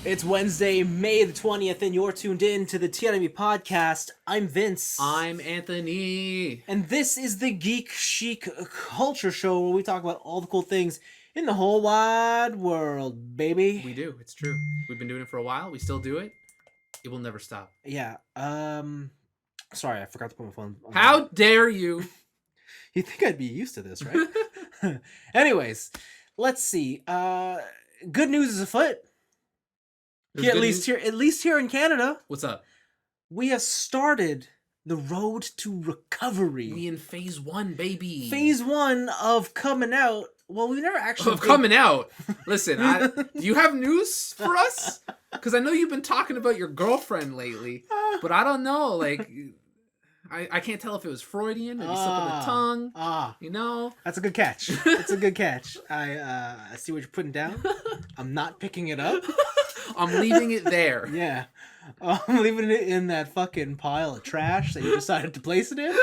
It's Wednesday, May the 20th, and you're tuned in to the TNIAB podcast. I'm Vince. I'm Anthony. And this is the Geek Chic Culture Show where we talk about all the cool things in the whole wide world, baby. We do. It's true. We've been doing it for a while. We still do it. It will never stop. Yeah. Sorry, I forgot to put my phone on. How dare you? You think I'd be used to this, right? Anyways, let's see. Good news is afoot. Yeah, at least here in Canada. What's up? We have started the road to recovery. We in phase 1, baby. Phase 1 of coming out. Well, we never actually coming out. Listen, do you have news for us? Because I know you've been talking about your girlfriend lately, but I don't know. Like, I can't tell if it was Freudian, maybe slipping the tongue. You know, that's a good catch. It's a good catch. I see what you're putting down. I'm not picking it up. I'm leaving it there. Yeah. I'm leaving it in that fucking pile of trash that you decided to place it in.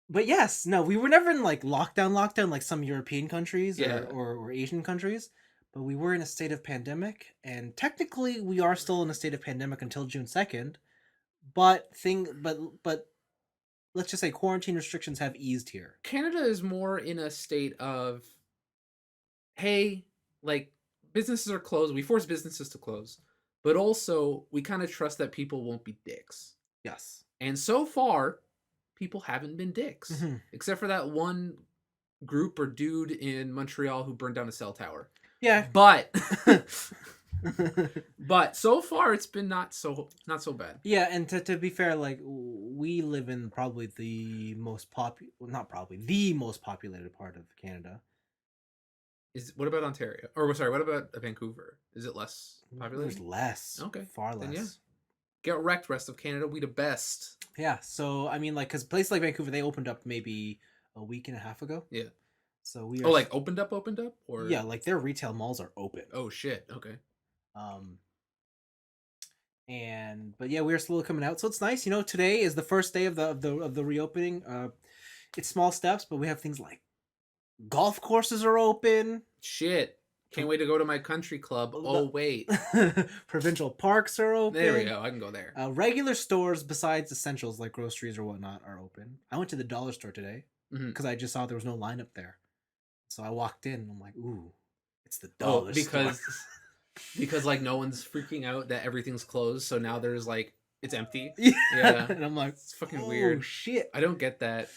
But yes, no, we were never in like lockdown like some European countries or Asian countries. But we were in a state of pandemic, and technically we are still in a state of pandemic until June 2nd. But let's just say quarantine restrictions have eased here. Canada is more in a state of, hey, like, businesses are closed. We force businesses to close. But also, we kind of trust that people won't be dicks. Yes. And so far, people haven't been dicks. Mm-hmm. Except for that one group or dude in Montreal who burned down a cell tower. Yeah. But so far, it's been not so bad. Yeah, and to be fair, like, we live in probably the most the most populated part of Canada. What about Ontario? Or sorry, what about Vancouver? Is it less populated? There's less. Okay. Far less. Then yeah. Get wrecked, rest of Canada. We the best. Yeah, so, I mean, like, because places like Vancouver, they opened up maybe a week and a half ago. Yeah. So we are... Oh, like, opened up? Or... Yeah, like, their retail malls are open. Oh, shit. Okay. But yeah, we're slowly coming out, so it's nice. You know, today is the first day of the reopening. It's small steps, but we have things like golf courses are open. Shit. Can't wait to go to my country club. Oh, wait. Provincial parks are open. There we go. I can go there. Regular stores, besides essentials like groceries or whatnot, are open. I went to the dollar store today because I just saw there was no line up there. So I walked in and I'm like, ooh, it's the dollar store. Because like no one's freaking out that everything's closed. So now there's like, it's empty. Yeah. And I'm like, it's fucking weird. Shit. I don't get that.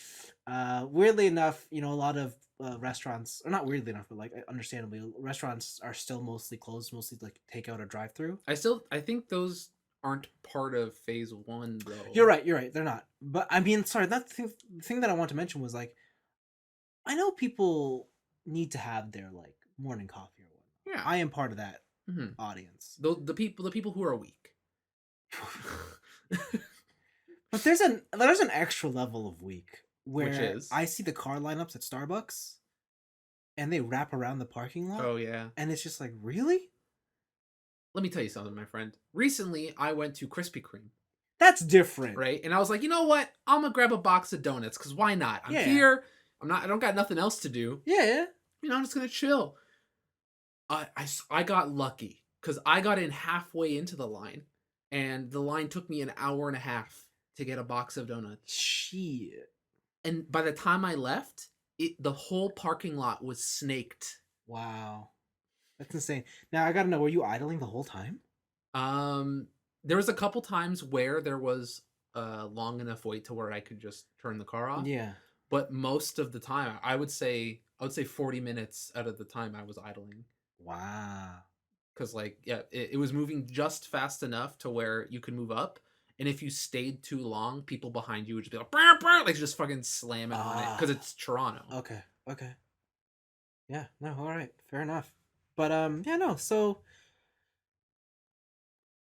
Weirdly enough, you know, a lot of restaurants, or not weirdly enough, but like understandably, restaurants are still mostly closed, mostly like takeout or drive-through. I think those aren't part of phase 1 though. You're right. They're not. But I mean, sorry, the thing that I want to mention was like, I know people need to have their like morning coffee or whatnot. Yeah. I am part of that audience. The people who are weak. But there's an extra level of weak where is? I see the car lineups at Starbucks and they wrap around the parking lot. Oh yeah. And it's just like, really? Let me tell you something, my friend. Recently I went to Krispy Kreme. That's different. Right? And I was like, you know what? I'm gonna grab a box of donuts, because why not? I'm here. I don't got nothing else to do. Yeah. You know, I'm just gonna chill. I got lucky because I got in halfway into the line, and the line took me an hour and a half to get a box of donuts. Shit. And by the time I left, the whole parking lot was snaked. Wow. That's insane. Now I gotta know, were you idling the whole time? There was a couple times where there was a long enough wait to where I could just turn the car off. Yeah. But most of the time, I would say 40 minutes out of the time I was idling. Wow. Because like, yeah, it was moving just fast enough to where you could move up. And if you stayed too long, people behind you would just be like, burr, burr, like just fucking slamming on it. Because it's Toronto. Okay. Yeah, no, all right. Fair enough. But, yeah, no, so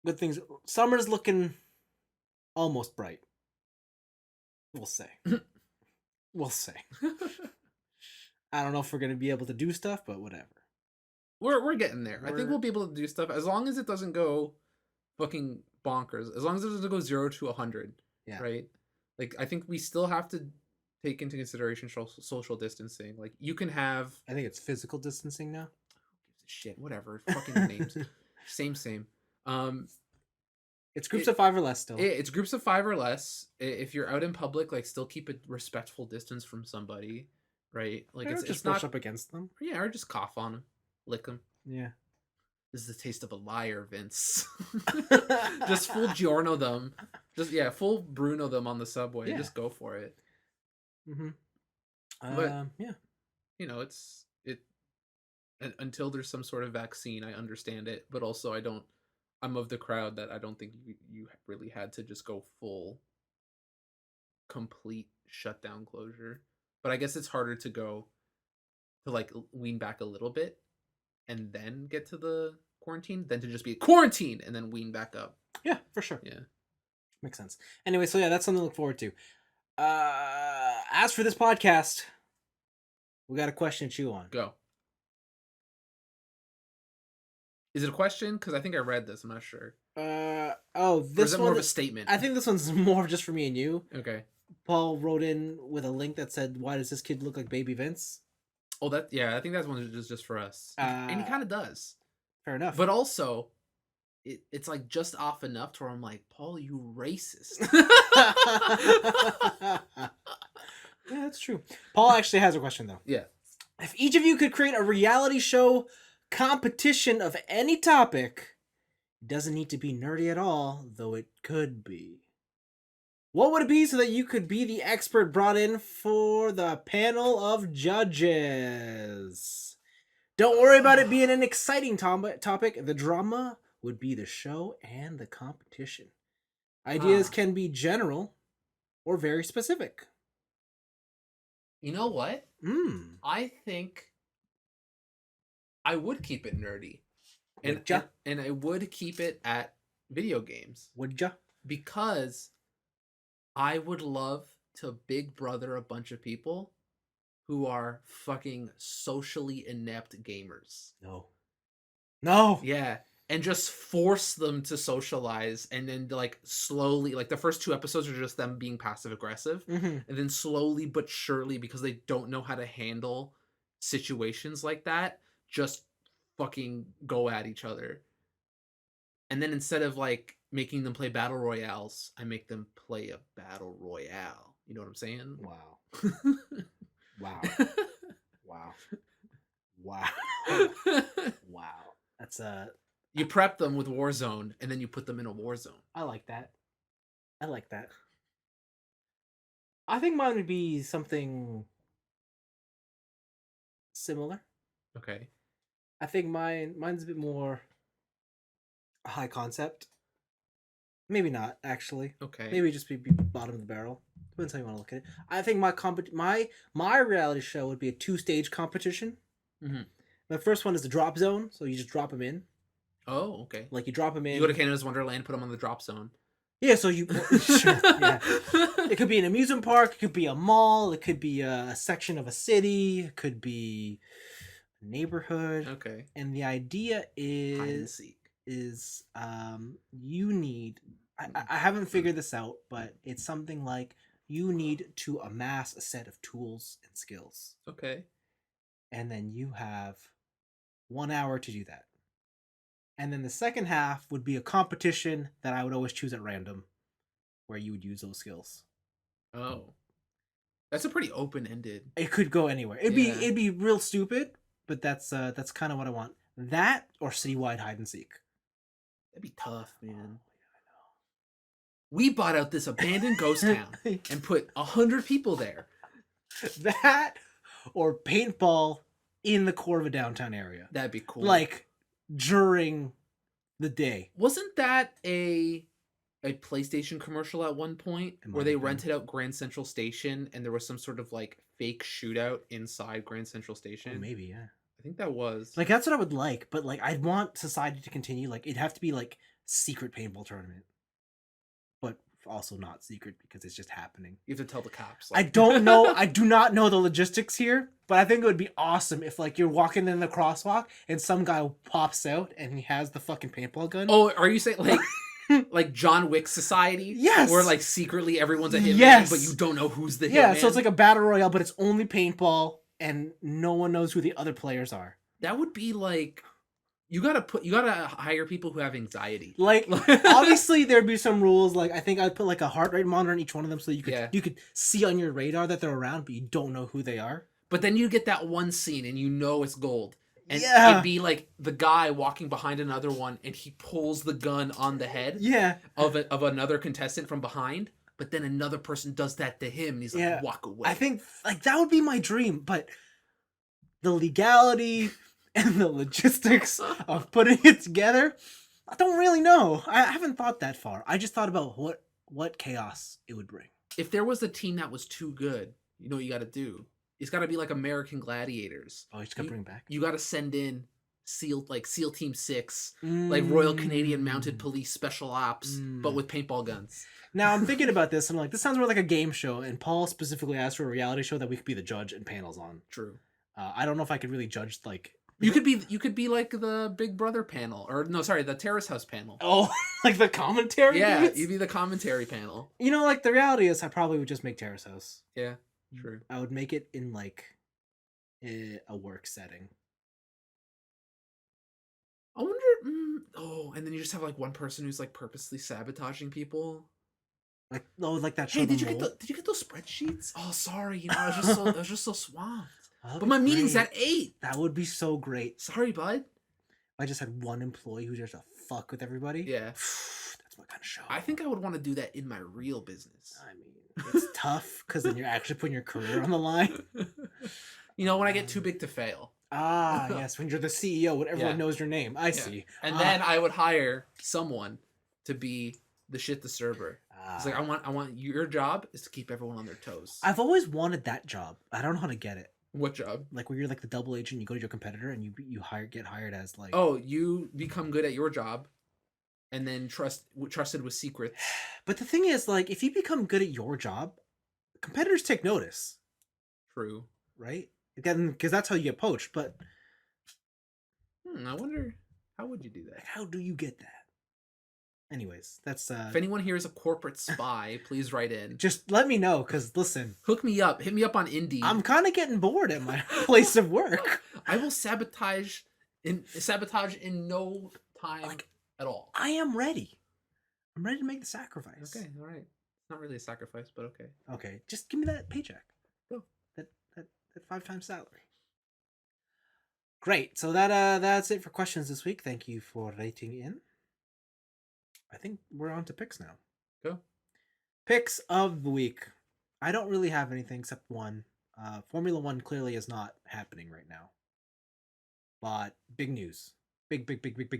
good things. Summer's looking almost bright. We'll say. We'll say. I don't know if we're going to be able to do stuff, but whatever. We're getting there. I think we'll be able to do stuff as long as it doesn't go fucking bonkers. As long as it doesn't go 0 to 100. Yeah. Right? Like, I think we still have to take into consideration social distancing. Like, you can have... I think it's physical distancing now. shit. Whatever. Fucking names. Same. It's groups of 5 or less still. It's groups of 5 or less. If you're out in public, like still keep a respectful distance from somebody, right? Like It's just brush up against them. Yeah, or just cough on them, lick them. Yeah. This is the taste of a liar, Vince. Just full Giorno them. Full Bruno them on the subway. Yeah. Just go for it. Mm-hmm. But you know, until there's some sort of vaccine, I understand it, but also I'm of the crowd that I don't think you really had to just go full complete shutdown closure. But I guess it's harder to go to like wean back a little bit and then get to the quarantine than to just be quarantine and then wean back up. Yeah, for sure. Yeah. Makes sense. Anyway, so yeah, that's something to look forward to. As for this podcast, we got a question to chew on. Go. Is it a question? Because I think I read this. I'm not sure. This or is it more of a statement? I think this one's more just for me and you. Okay. Paul wrote in with a link that said, "Why does this kid look like Baby Vince?" Oh, I think that one is just for us. And he kind of does. Fair enough. But also, it's like just off enough to where I'm like, Paul, you racist. Yeah, that's true. Paul actually has a question, though. Yeah. If each of you could create a reality show competition of any topic, it doesn't need to be nerdy at all, though it could be. What would it be so that you could be the expert brought in for the panel of judges? Don't worry about it being an exciting topic. The drama would be the show and the competition. Ideas can be general or very specific. You know what? I think I would keep it nerdy. And I would keep it at video games. Would ya? Because I would love to Big Brother a bunch of people who are fucking socially inept gamers. No. Yeah. And just force them to socialize, and then like slowly, like the first 2 episodes are just them being passive aggressive, and then slowly but surely, because they don't know how to handle situations like that, just fucking go at each other. And then instead of like making them play battle royales, I make them play a battle royale. You know what I'm saying? Wow. Wow. That's You prep them with Warzone, and then you put them in a Warzone. I like that. I think mine would be something similar. Okay. I think mine's a bit more high concept. Maybe not, actually. Okay. Maybe just be bottom of the barrel. Depends how you want to look at it. I think my reality show would be a 2-stage competition. The first one is the drop zone, so you just drop them in. Oh, okay. Like you drop them in. You go to Canada's Wonderland, put them on the drop zone. Yeah, so you sure, yeah. It could be an amusement park, it could be a mall, it could be a section of a city, it could be a neighborhood. Okay. And the idea is hide and seek. You need I haven't figured this out, but it's something like you need to amass a set of tools and skills. Okay. And then you have 1 hour to do that. And then the second half would be a competition that I would always choose at random, where you would use those skills. Oh, that's a pretty open-ended. It could go anywhere. It'd be real stupid, but that's kind of what I want. That or citywide hide and seek. That'd be tough, man. Oh, yeah, I know. We bought out this abandoned ghost town and put 100 people there. That or paintball in the core of a downtown area. That'd be cool. Like during the day. Wasn't that a PlayStation commercial at one point where they rented out Grand Central Station and there was some sort of like fake shootout inside Grand Central Station? Oh, maybe, yeah. I think that was. Like that's what I would like, but like I'd want society to continue. Like it'd have to be like secret paintball tournament. But also not secret because it's just happening. You have to tell the cops. Like... I don't know. I do not know the logistics here, but I think it would be awesome if like you're walking in the crosswalk and some guy pops out and he has the fucking paintball gun. Oh, are you saying like like John Wick Society? Yes. Where like secretly everyone's a hitman, yes. but you don't know who's the hitman. Yeah, so it's like a battle royale, but it's only paintball and no one knows who the other players are. That would be like you gotta hire people who have anxiety. Like, obviously there'd be some rules. Like, I think I'd put like a heart rate monitor on each one of them so you could see on your radar that they're around, but you don't know who they are. But then you get that one scene and you know it's gold. And Yeah. it'd be like the guy walking behind another one and he pulls the gun on the head of another contestant from behind. But then another person does that to him and he's like, walk away. I think like that would be my dream, but the legality and the logistics of putting it together, I don't really know. I haven't thought that far. I just thought about what chaos it would bring. If there was a team that was too good, you know what you got to do? It's got to be like American Gladiators. Oh, you just got to bring back? You got to send in SEAL Team 6, like Royal Canadian Mounted Police Special Ops, but with paintball guns. Now I'm thinking about this. I'm like, this sounds more like a game show, and Paul specifically asked for a reality show that we could be the judge and panels on. True. I don't know if I could really judge like. You could be like the Big Brother panel, or no, sorry, the Terrace House panel. Oh, like the commentary. Yeah, bits? you'd be the commentary panel. You know, like the reality is, I probably would just make Terrace House. Yeah, true. I would make it in like a work setting. I wonder. And then you just have like one person who's like purposely sabotaging people. Like that show. Hey, did you get those spreadsheets? Oh, sorry, I was just so swamped. But my meeting's at 8. That would be so great. Sorry, bud. I just had one employee who just fuck with everybody. Yeah. That's my kind of show. I think I would want to do that in my real business. I mean, it's tough because then you're actually putting your career on the line. When I get too big to fail. Ah, yes. When you're the CEO, when everyone knows your name. I see. And then I would hire someone to be the shit disturber. It's like, I want your job is to keep everyone on their toes. I've always wanted that job. I don't know how to get it. What job? Like where you're like the double agent, you go to your competitor and you get hired as like. Oh, you become good at your job, and then trusted with secrets. But the thing is, like, if you become good at your job, competitors take notice. True. Right? Again, because that's how you get poached. But I wonder how would you do that? Like, how do you get that? Anyways, that's if anyone here is a corporate spy, please write in. Just let me know, because listen, hook me up. Hit me up on Indeed. I'm kind of getting bored at my place of work. I will sabotage in no time at all. I am ready. I'm ready to make the sacrifice. Okay, all right. Not really a sacrifice, but okay. Okay, just give me that paycheck. Go. That 5 times salary. Great. So that's it for questions this week. Thank you for writing in. I think we're on to picks now. Go. Picks of the week. I don't really have anything except one. Formula One clearly is not happening right now. But big news. Big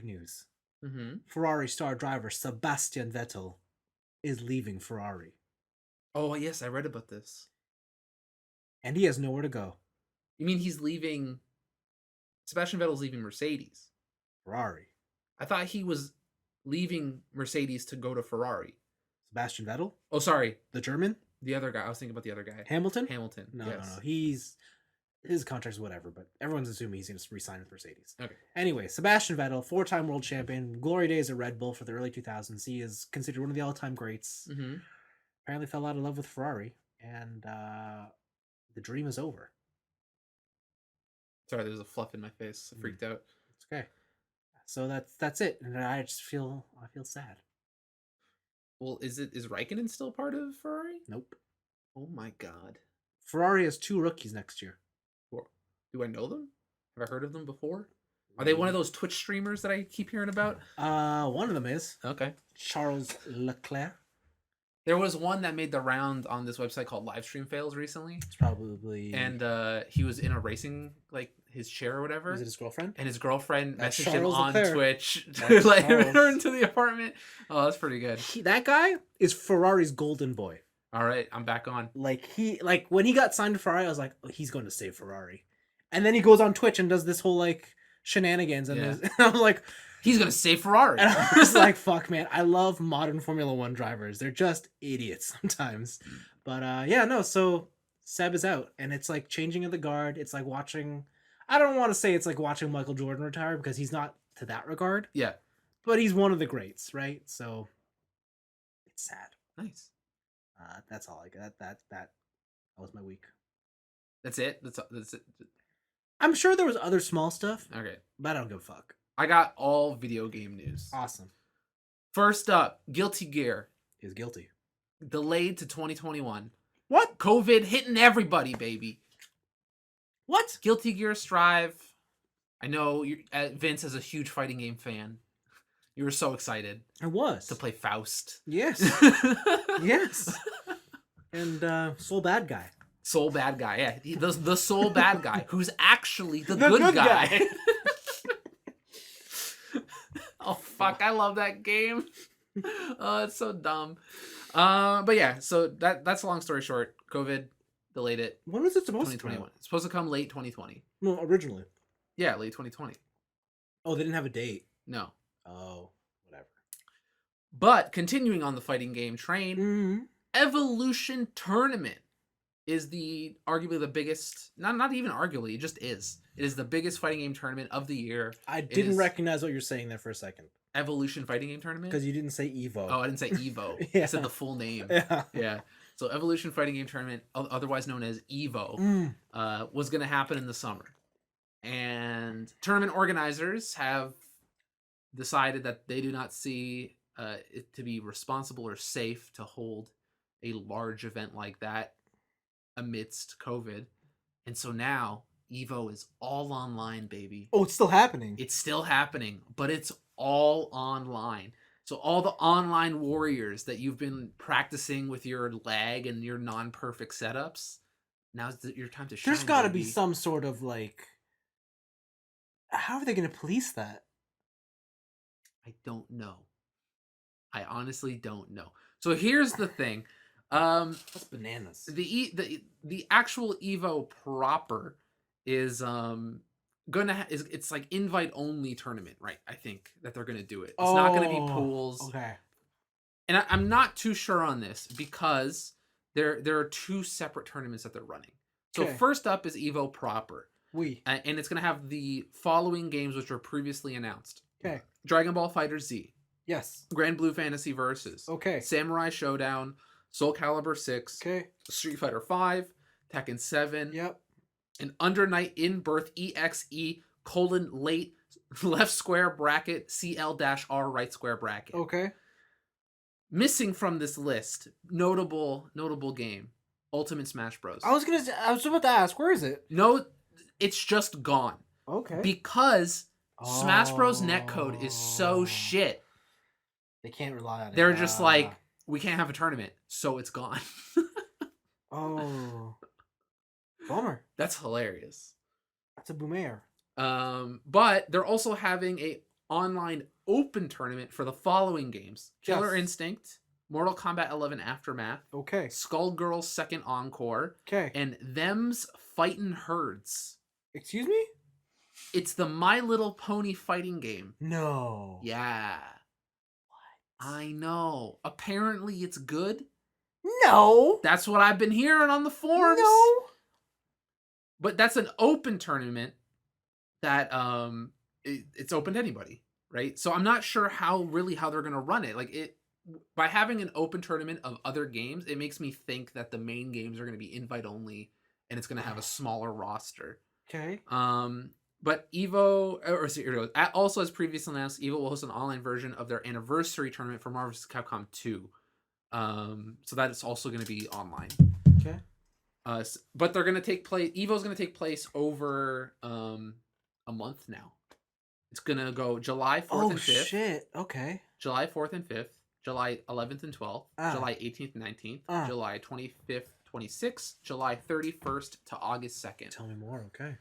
news. Mm-hmm. Ferrari star driver Sebastian Vettel is leaving Ferrari. Oh, yes, I read about this. And he has nowhere to go. You mean he's leaving... Sebastian Vettel's leaving Mercedes? Ferrari. I thought he was leaving Mercedes to go to Ferrari. Sebastian Vettel? Oh, sorry. The German? The other guy. I was thinking about the other guy. Hamilton? No. His contract's whatever, but everyone's assuming he's going to resign with Mercedes. Okay. Anyway, Sebastian Vettel, 4-time world champion, glory days at Red Bull for the early 2000s. He is considered one of the all-time greats. Mm-hmm. Apparently fell out of love with Ferrari, and the dream is over. Sorry, there's a fluff in my face. I freaked out. It's okay. So that's it, and I feel sad. Well, is Raikkonen still part of Ferrari? Nope. Oh my god. Ferrari has 2 rookies next year. Do I know them? Have I heard of them before? Are they one of those Twitch streamers that I keep hearing about? One of them is. Okay. Charles Leclerc. There was one that made the round on this website called Livestream Fails recently. It's probably... And he was in a racing, like, his chair or whatever. Was it his girlfriend? And his girlfriend That's messaged Charles him on Leclerc. Twitch to let him into the apartment. Oh, that's pretty good. That guy is Ferrari's golden boy. All right, I'm back on. Like, when he got signed to Ferrari, I was like, oh, he's going to save Ferrari. And then he goes on Twitch and does this whole, like, shenanigans. And, and I was like... He's going to save Ferrari. And I was like, fuck, man. I love modern Formula One drivers. They're just idiots sometimes. But, so Seb is out. And it's like changing of the guard. It's like watching... I don't want to say it's like watching Michael Jordan retire because he's not to that regard. Yeah. But he's one of the greats, right? So it's sad. Nice. That's all I got. That was my week. That's it? That's it? I'm sure there was other small stuff. Okay. But I don't give a fuck. I got all video game news. Awesome. First up, Guilty Gear. He's guilty. Delayed to 2021. What? COVID hitting everybody, baby. What? Guilty Gear Strive. I know Vince is a huge fighting game fan. You were so excited. I was. To play Faust. Yes. Yes. And Soul Bad Guy. Soul Bad Guy, yeah. The Soul Bad Guy, who's actually the good guy. Oh, fuck, I love that game. Oh, it's so dumb. But yeah, so that's a long story short. COVID delayed it. When was it supposed to come? 2021. It's supposed to come late 2020. No, originally. Yeah, late 2020. Oh, they didn't have a date. No. Oh, whatever. But continuing on the fighting game train, Mm-hmm. Evolution Tournament is arguably the biggest, not even arguably, it just is. It is the biggest fighting game tournament of the year. I didn't recognize what you're saying there for a second. Evolution Fighting Game Tournament? Because you didn't say Evo. Oh, I didn't say Evo. Yeah. I said the full name. Yeah. Yeah. So Evolution Fighting Game Tournament, otherwise known as Evo, was going to happen in the summer. And tournament organizers have decided that they do not see it to be responsible or safe to hold a large event like that amidst COVID. And so now Evo is all online, baby. Oh, it's still happening. It's still happening, but it's all online. So all the online warriors that you've been practicing with your lag and your non-perfect setups, now's your time to shine. There's got to be some sort of how are they going to police that? I don't know. I honestly don't know. So here's the thing. That's bananas. The actual Evo proper is it's like invite only tournament, right? I think that they're gonna do it. It's not gonna be pools. Okay. And I'm not too sure on this because there are two separate tournaments that they're running. So first up is Evo proper. And it's gonna have the following games which were previously announced. Okay. Dragon Ball Fighter Z. Yes. Grand Blue Fantasy Versus. Okay. Samurai Showdown. Soul Calibur 6. Okay. Street Fighter 5. Tekken 7. Yep. An Under Night In Birth EXE : late left square bracket CL-R right square bracket. Okay. Missing from this list, notable game, Ultimate Smash Bros. I was about to ask, where is it? No, it's just gone. Okay. Because Smash Bros netcode is so shit. They can't rely on it. They're just like, we can't have a tournament, so it's gone. Oh. Bummer. That's hilarious. That's a boomer. But they're also having a online open tournament for the following games: Killer Instinct, Mortal Kombat 11 Aftermath, okay, Skullgirls Second Encore, okay, and Them's Fightin' Herds. Excuse me? It's the My Little Pony fighting game. No. Yeah. What? I know. Apparently it's good. No. That's what I've been hearing on the forums. No. But that's an open tournament that it's open to anybody, right? So I'm not sure how they're going to run it. Like by having an open tournament of other games, it makes me think that the main games are going to be invite only and it's going to have a smaller roster. Okay. But Evo, also as previously announced, Evo will host an online version of their anniversary tournament for Marvel vs. Capcom 2. So that is also going to be online. Okay. But they're going to take place. Evo's going to take place over a month now. It's going to go July 4th and 5th. Oh shit. Okay. July 4th and 5th, July 11th and 12th, July 18th and 19th, July 25th, 26th, July 31st to August 2nd. Tell me more. Okay.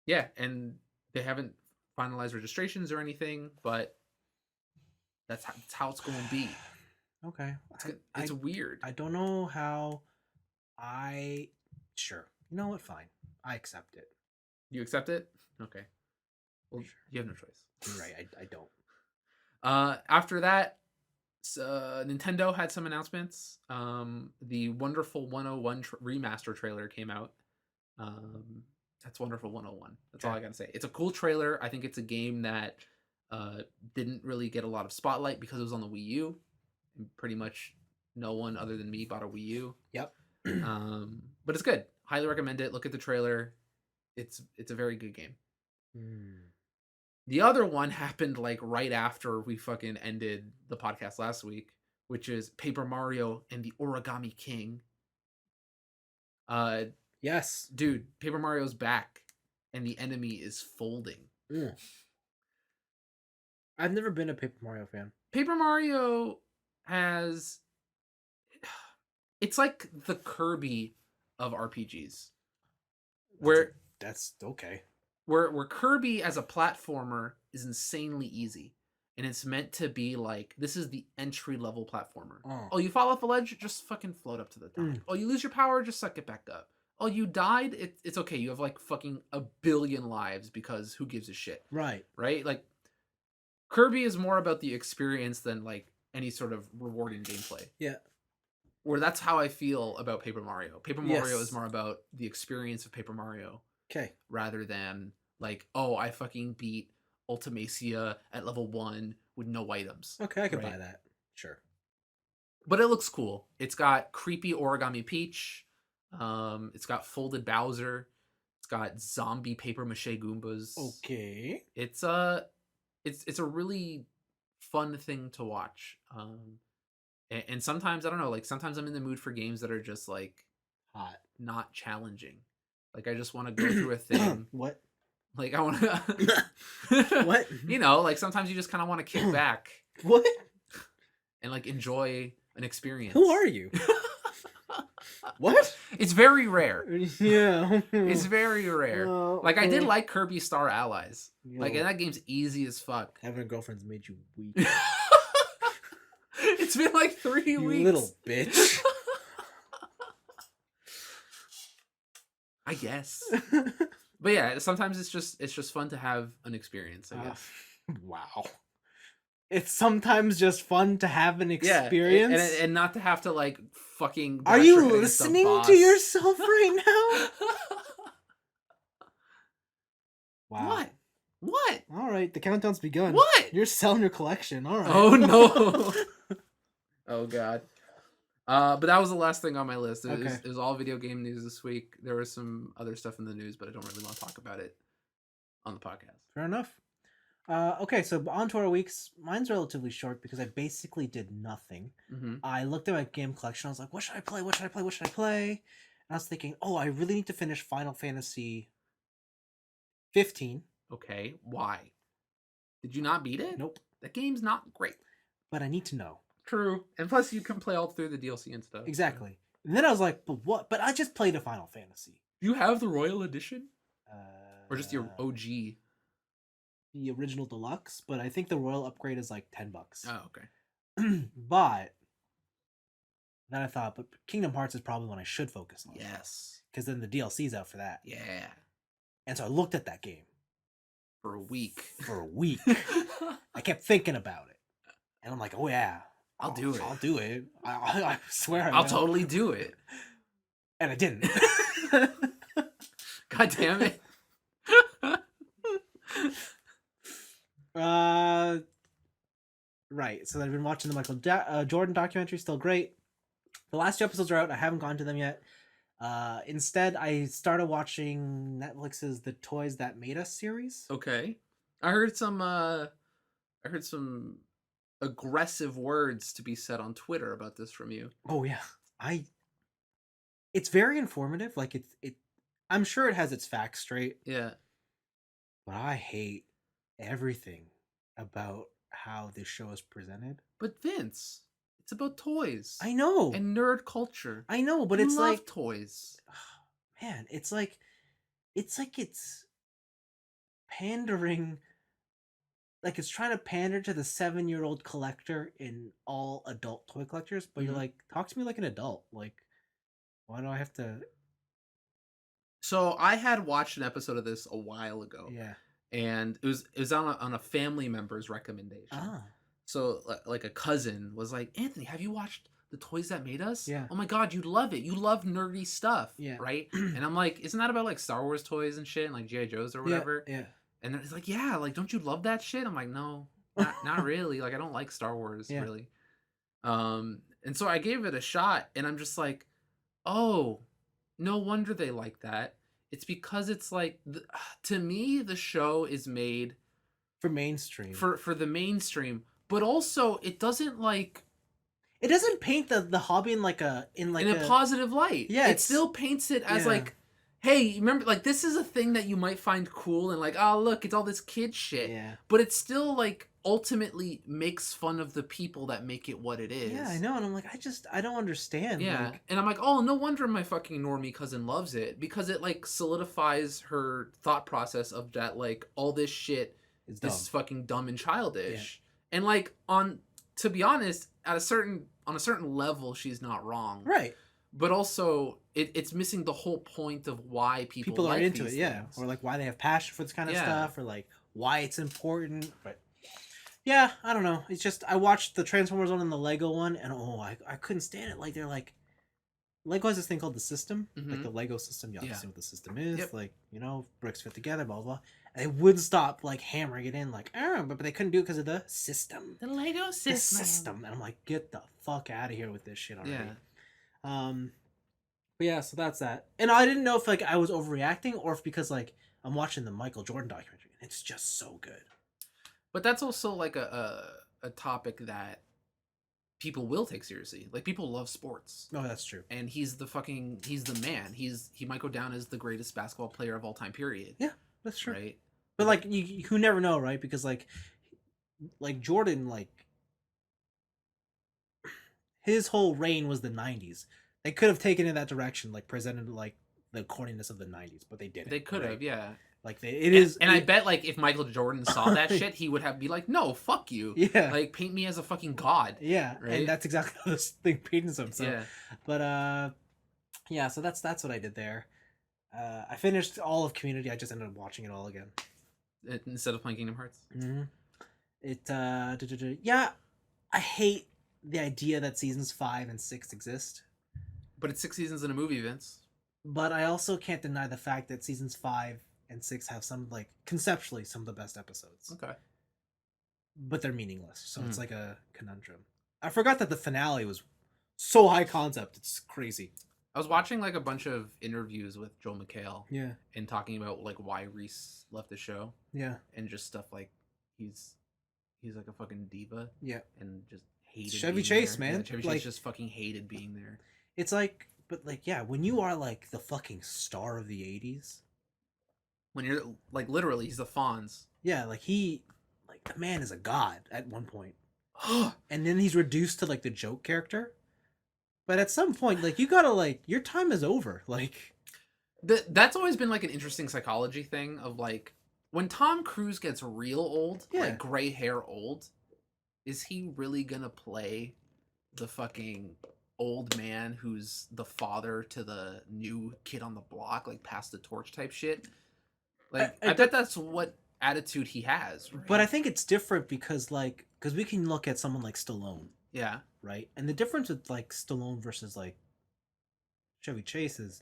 Yeah, and they haven't finalized registrations or anything, but that's how it's going to be. Okay. It's weird. I don't know how Sure. You know what? Fine. I accept it. You accept it? Okay. Well, sure. You have no choice. You're right. I don't. After that, Nintendo had some announcements. The Wonderful 101 remaster trailer came out. That's Wonderful 101. That's all I gotta say. It's a cool trailer. I think it's a game that didn't really get a lot of spotlight because it was on the Wii U. And pretty much no one other than me bought a Wii U. Yep. But it's good. Highly recommend it. Look at the trailer. It's a very good game. The other one happened like right after we fucking ended the podcast last week, which is Paper Mario and the Origami King. Yes. Dude, Paper Mario's back and the enemy is folding. I've never been a Paper Mario fan. Paper Mario has... It's like the Kirby of RPGs. That's okay. Where Kirby as a platformer is insanely easy. And it's meant to be like, this is the entry-level platformer. Oh, you fall off a ledge? Just fucking float up to the top. Oh, you lose your power? Just suck it back up. Oh, you died? It's okay. You have like fucking 1 billion lives because who gives a shit? Right. Right? Like, Kirby is more about the experience than like any sort of rewarding gameplay. Yeah. Where that's how I feel about Paper Mario. Paper Mario is more about the experience of Paper Mario. Okay. Rather than like, oh, I fucking beat Ultimacia at level 1 with no items. Okay, I could buy that. Sure. But it looks cool. It's got creepy Origami Peach. It's got folded Bowser. It's got zombie paper mache Goombas. Okay. It's a really fun thing to watch. And sometimes, I don't know, like sometimes I'm in the mood for games that are just like hot, not challenging. Like I just want to go through a thing. What? Like I want to What? You know, like sometimes you just kind of want to kick back. What? And like enjoy an experience. Who are you? What? It's very rare. Yeah. It's very rare. Like I did like Kirby Star Allies. Like and that game's easy as fuck. Having a girlfriend's made you weak. It's been like 3 weeks. You little bitch. I guess. But yeah, sometimes it's just fun to have an experience, I guess. Wow. It's sometimes just fun to have an experience. Yeah, and not to have to like fucking... Are you listening to yourself right now? Wow. What? All right, the countdown's begun. What? You're selling your collection. All right. Oh, no. Oh, God. But that was the last thing on my list. It was all video game news this week. There was some other stuff in the news, but I don't really want to talk about it on the podcast. Fair enough. Okay, so on to our weeks. Mine's relatively short because I basically did nothing. I looked at my game collection. I was like, what should I play? What should I play? What should I play? And I was thinking, oh, I really need to finish Final Fantasy 15. Okay, why? Did you not beat it? Nope. That game's not great. But I need to know. True. And plus you can play all through the DLC and stuff. Exactly. And then I was like, but what? But I just played a Final Fantasy. Do you have the Royal Edition? Or just your OG? The original deluxe, but I think the Royal upgrade is like $10. Oh, okay. But then I thought, but Kingdom Hearts is probably one I should focus on. Yes. Because then the DLC's out for that. Yeah. And so I looked at that game. For a week. I kept thinking about it. And I'm like, oh yeah. I'll do it. I'll do it. I swear I'll totally do it. And I didn't. God damn it. Right. So I've been watching the Michael Jordan documentary. Still great. The last 2 episodes are out. I haven't gone to them yet. Instead, I started watching Netflix's The Toys That Made Us series. Okay. I heard some aggressive words to be said on Twitter about this from you. Oh yeah. It's very informative. Like I'm sure it has its facts straight. Yeah. But I hate everything about how this show is presented. But Vince, it's about toys. I know. And nerd culture. I know, but you it's love like toys. Man, it's pandering. Like it's trying to pander to the 7-year-old collector in all adult toy collectors, but you're like, talk to me like an adult. Like, why do I have to? So I had watched an episode of this a while ago. Yeah. And it was on a family member's recommendation. Ah. So like a cousin was like, Anthony, have you watched The Toys That Made Us? Yeah. Oh my God, you'd love it. You love nerdy stuff. Yeah. Right? And I'm like, isn't that about like Star Wars toys and shit and like G.I. Joes or whatever? Yeah. And then it's like, yeah, like, don't you love that shit? I'm like, no, not really. Like, I don't like Star Wars, really. And so I gave it a shot, and I'm just like, oh, no wonder they like that. It's because it's like to me the show is made for mainstream, for the mainstream, but also it doesn't like it doesn't paint the hobby in a positive light. Yeah, it still paints it as like, hey, remember, like, this is a thing that you might find cool and like, oh look, it's all this kid shit. Yeah. But it still like ultimately makes fun of the people that make it what it is. Yeah, I know, and I'm like, I don't understand. Yeah, like... and I'm like, oh, no wonder my fucking normie cousin loves it, because it like solidifies her thought process of that, like, all this shit is fucking dumb and childish. Yeah. And like, to be honest, on a certain level, she's not wrong. Right. But also, it's missing the whole point of why people are like into these it, yeah. things. Or like why they have passion for this kind of stuff, or like why it's important. But yeah, I don't know. It's just I watched the Transformers one and the Lego one, and I couldn't stand it. Like they're like, Lego has this thing called the system, like the Lego system. You obviously know what the system is. Yep. Like, you know, bricks fit together, blah blah. And they wouldn't stop like hammering it in, like, but they couldn't do it because of the system, the Lego system. The system, and I'm like, get the fuck out of here with this shit already. Yeah. But yeah, so that's that. And I didn't know if like I was overreacting or if because like I'm watching the Michael Jordan documentary and it's just so good. But that's also like a topic that people will take seriously. Like, people love sports. Oh, that's true. And he's the man. He might go down as the greatest basketball player of all time, period. Yeah, that's true. Right? But like you never know, right? Because like Jordan, like his whole reign was the 90s. They could have taken it that direction, like presented like the corniness of the 90s, but they didn't. They could have, yeah. Like I bet like if Michael Jordan saw that shit, he would be like, no, fuck you. Yeah. Like, paint me as a fucking god. Yeah. Right? And that's exactly how this thing paints him. So. Yeah. But yeah, so that's what I did there. I finished all of Community. I just ended up watching it all again. Instead of playing Kingdom Hearts? Mm-hmm. Yeah, I hate the idea that seasons 5 and 6 exist. But it's 6 seasons in a movie, Vince. But I also can't deny the fact that seasons 5 and 6 have some, like, conceptually some of the best episodes. Okay. But they're meaningless, so it's like a conundrum. I forgot that the finale was so high concept. It's crazy. I was watching like a bunch of interviews with Joel McHale. Yeah. And talking about like why Reese left the show. Yeah. And just stuff like he's like a fucking diva. Yeah. And just hated Chevy Chase, there. man. Yeah, Chevy Chase just fucking hated being there. It's like, but like, yeah, when you are like the fucking star of the 80s. When you're like, literally, he's the Fonz. Yeah, like the man is a god at one point. And then he's reduced to like the joke character. But at some point, like, you gotta like, your time is over. Like, that's always been like an interesting psychology thing of like, when Tom Cruise gets real old, like gray hair old, is he really gonna play the fucking old man who's the father to the new kid on the block, like pass the torch type shit? Like, I bet that's what attitude he has. Right? But I think it's different because we can look at someone like Stallone. Yeah. Right? And the difference with like Stallone versus like Chevy Chase is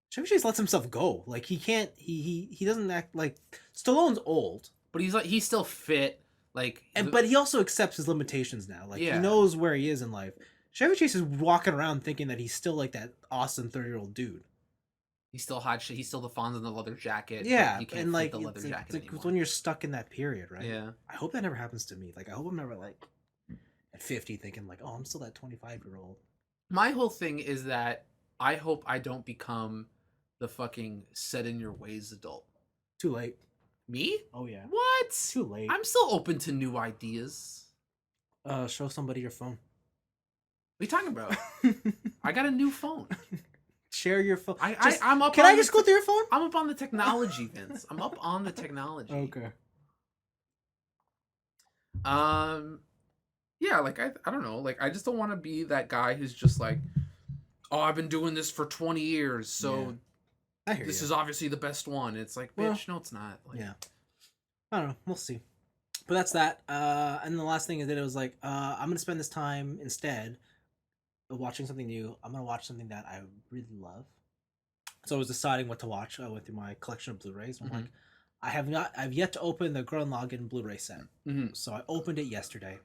Chevy Chase lets himself go. Like, he can't, he doesn't act like Stallone's old. But he's still fit. Like, but he also accepts his limitations now. Like, he knows where he is in life. Chevy Chase is walking around thinking that he's still like that awesome 30-year-old dude. He's still hot shit. He's still the Fonz in the leather jacket. Yeah, he can't and like the leather jacket it's anymore. when you're stuck in that period, right? Yeah. I hope that never happens to me. Like, I hope I'm never like at 50 thinking like, oh, I'm still that 25-year-old. My whole thing is that I hope I don't become the fucking set in your ways adult. Too late. Me? Oh yeah. What? Too late. I'm still open to new ideas. Show somebody your phone. What are you talking about? I got a new phone. Share your phone. I'm up. Can I just go through your phone? I'm up on the technology, Vince. I'm up on the technology. Okay. Yeah, like I don't know. Like, I just don't want to be that guy who's just like, oh, I've been doing this for 20 years, so this is obviously the best one. It's like, bitch, no, it's not. Like, yeah. I don't know. We'll see. But that's that. And the last thing is that it was like, I'm gonna spend this time instead of watching something new. I'm gonna watch something that I really love. So I was deciding what to watch. I went through my collection of Blu-rays. I'm like, I've yet to open the Gurren Lagann Blu-ray set. So I opened it yesterday,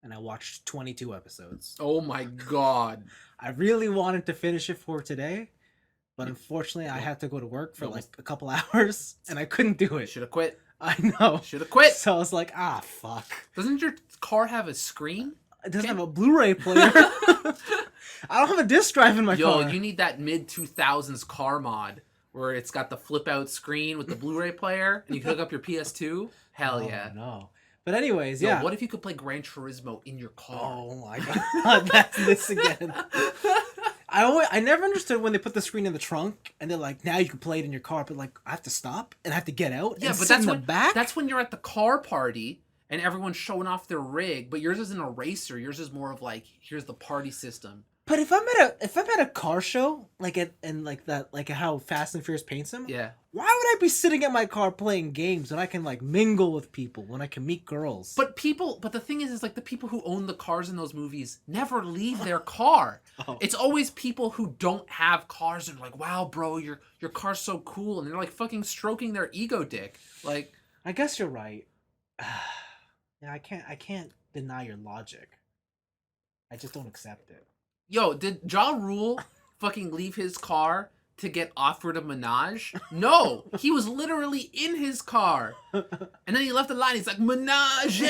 and I watched 22 episodes. Oh my god! I really wanted to finish it for today, but unfortunately, I Well, had to go to work for well, like a couple hours, and I couldn't do it. Should have quit. I know. Should have quit. So I was like, fuck. Doesn't your car have a screen? It doesn't have a Blu-ray player. I don't have a disc drive in my car. Yo, you need that mid-2000s car mod where it's got the flip-out screen with the Blu-ray player, and you can hook up your PS2. Hell yeah. No. But anyways, Yo, yeah. what if you could play Gran Turismo in your car? Oh my god, that's this again. I never understood when they put the screen in the trunk and they're like, now you can play it in your car, but like I have to stop and I have to get out. Yeah, and but sit that's in the when back. that's when you're at the car party and everyone's showing off their rig, but yours isn't a racer. Yours is more of like, here's the party system. But if I'm at a car show, like like how Fast and Furious paints them, Yeah. why would I be sitting at my car playing games when I can like mingle with people, when I can meet girls? But the thing is like the people who own the cars in those movies never leave their car. Oh. It's always people who don't have cars and like, wow, bro, your car's so cool, and they're like fucking stroking their ego dick. Like, I guess you're right. Yeah, I can't deny your logic. I just don't accept it. yo, did Ja Rule fucking leave his car to get offered a menage? No, he was literally in his car, and then he left the line. He's like, menage.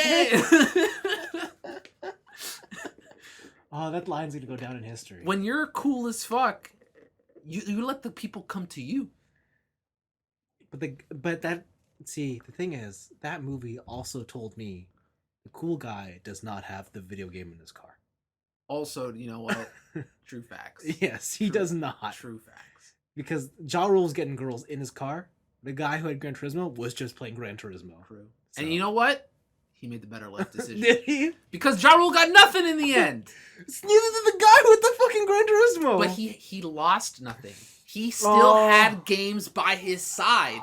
Oh, that line's gonna go down in history. When you're cool as fuck, you let the people come to you. But the thing is, that movie also told me the cool guy does not have the video game in his car. Also, you know what? True facts. Yes, he does not. True facts. Because Ja Rule's getting girls in his car. The guy who had Gran Turismo was just playing Gran Turismo. True. So. And you know what? He made the better life decision. Did he? Because Ja Rule got nothing in the end. Neither did the guy with the fucking Gran Turismo. But he lost nothing. He still had games by his side.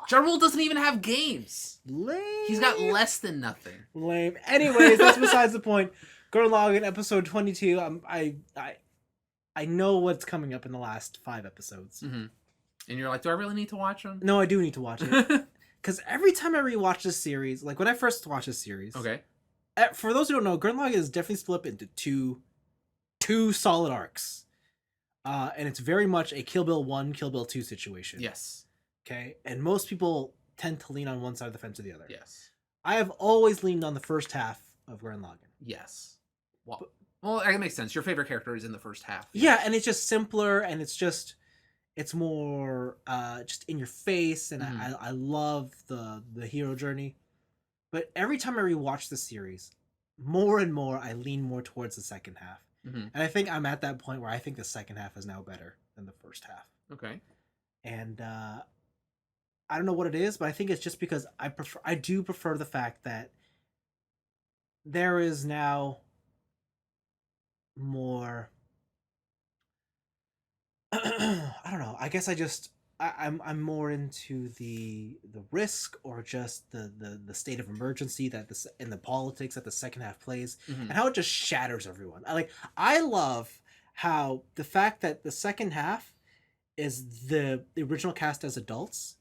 Ja Rule doesn't even have games. Lame. He's got less than nothing. Lame. Anyways, that's besides the point. Gurren Lagann episode 22. I know what's coming up in the last 5 episodes. Mm-hmm. And you're like, do I really need to watch them? No, I do need to watch it. Because every time I rewatch this series, like when I first watched this series, okay. For those who don't know, Gurren Lagann is definitely split up into two solid arcs. And it's very much a Kill Bill 1, Kill Bill 2 situation. Yes. Okay? And most people tend to lean on one side of the fence or the other. Yes. I have always leaned on the first half of Gurren Lagann. Yes. Well, that makes sense. Your favorite character is in the first half. Yeah, and it's just simpler, and it's more just in your face, and I love the hero journey. But every time I rewatch the series, more and more I lean more towards the second half. Mm-hmm. And I think I'm at that point where I think the second half is now better than the first half. Okay. And I don't know what it is, but I think it's just because I do prefer the fact that there is now more I don't know. I guess I'm more into the risk, or just the state of emergency that this and the politics that the second half plays, and how it just shatters everyone. I love how the fact that the second half is the original cast as adults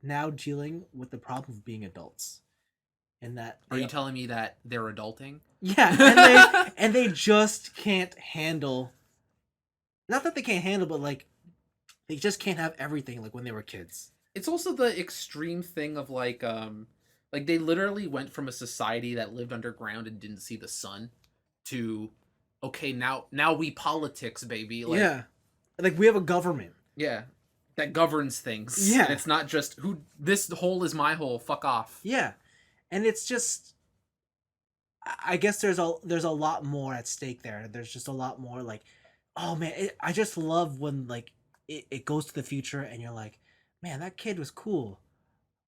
now dealing with the problem of being adults. And that are you telling me that they're adulting? Yeah, and they just can't handle. Not that they can't handle, but like they just can't have everything like when they were kids. It's also the extreme thing of like they literally went from a society that lived underground and didn't see the sun to okay, now we politics, baby. Like, yeah, like we have a government. Yeah, that governs things. Yeah, and it's not just this hole is my hole. Fuck off. Yeah, and it's just. I guess there's a lot more at stake there. There's just a lot more like, oh man, I just love when like it goes to the future and you're like, man, that kid was cool.